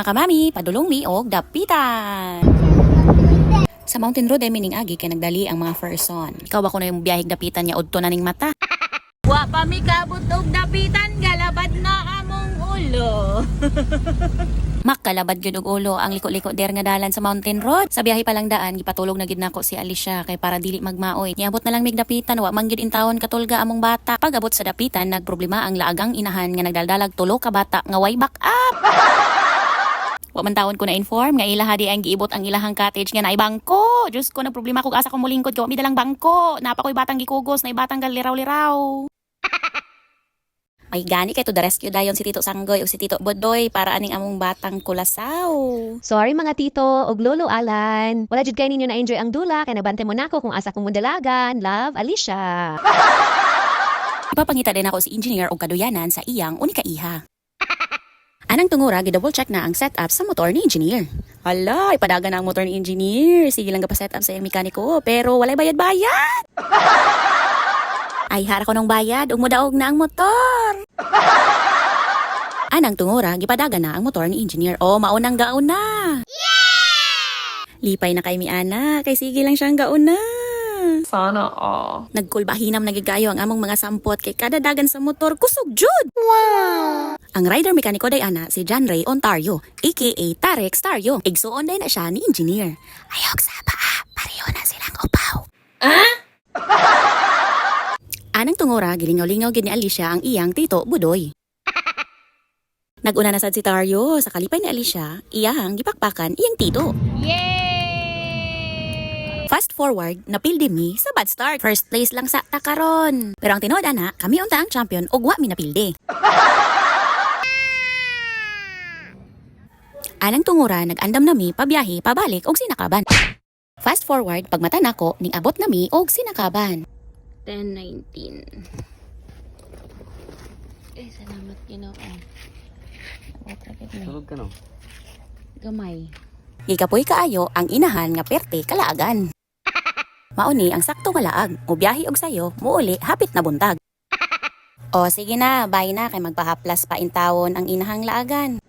Mga kamami, padulong mi og dapitan. Sa Mountain Road ay mining agi kay nagdali ang mga person. Ikaw ba ko na yung biyahig dapitan niya udto na ning mata? Wa pa mi kabot og dapitan, galabad na among ulo. Makalabad gyud og ulo ang liko-liko der nga dalan sa Mountain Road. Sa biyahe pa lang daan gipatulog na gid nako si Alicia kay para dili magmaoy. Niabot na lang mig dapitan wa man gyud intawon katulga among bata. Pag abot sa dapitan nagproblema ang laagang inahan nga nagdaldalag tulo ka bata nga way back up. Wa man taon ko na inform nga ilaha di ang giibot ang ilahang cottage nga naay bangko. Diyos ko na problema kog asa ko mulingkod ko mi dalang bangko. Napa koy batang gikugos na batang galiraw-liraw. Ay gani kay to the rescue dayon si Tito Sanggoy o si Tito Bodoy para aning among batang kulasaw. Sorry mga tito og lolo Alan. Wala jud kay ninyo na enjoy ang dula kay nabante mo nako kung asa kong mundalagan. Love, Alicia. Ipapangita din ako si engineer og kaduyanan sa iyang unika iha. Anang tungura gi-double check na ang setup sa motor ni engineer. Hala, ipadaga na ang motor ni engineer. Sige lang gapa-setup sa iyang mekaniko pero walay bayad-bayad. Ay hara ko nung bayad ug modaog na ang motor. Anang tungura gipadaga na ang motor ni engineer. O maunang gaon na. Lipay na kay mi ana kay sige lang siyang gaon na. Sana all. Nagkulbahinam nagigayo ang among mga sampot kay kada dagan sa motor kusog jud. Wow! Ang rider mekaniko day ana si John Ray Ontario, aka Tarek Stario. Igsuon day na siya ni engineer. Ayog sa paa, pareho na silang upaw. Anang tungora gilingaw-lingaw gid ni Alicia ang iyang Tito Budoy. Naguna na sad si Tario sa kalipay ni Alicia, iyang gipakpakan iyang tito. Fast forward, napildi mi sa bad start. First place lang sa takaron. Pero ang tinuod ana, kami unta ang champion ug wa mi napildi. Anang tungura, nag-andam na mi pabiyahe, pabalik og sinakaban. Fast forward, pagmata nako, ning abot na mi og sinakaban. 10:19. Salamat Ginoo. Tulog ka no? Gamay. Gikapoy kaayo ang inahan nga perte kalaagan. Mauni ang sakto nga laag, ubiyahe og sayo, muuli hapit na buntag. O sige na, bye na kay magpahaplas pa intawon ang inahang laagan.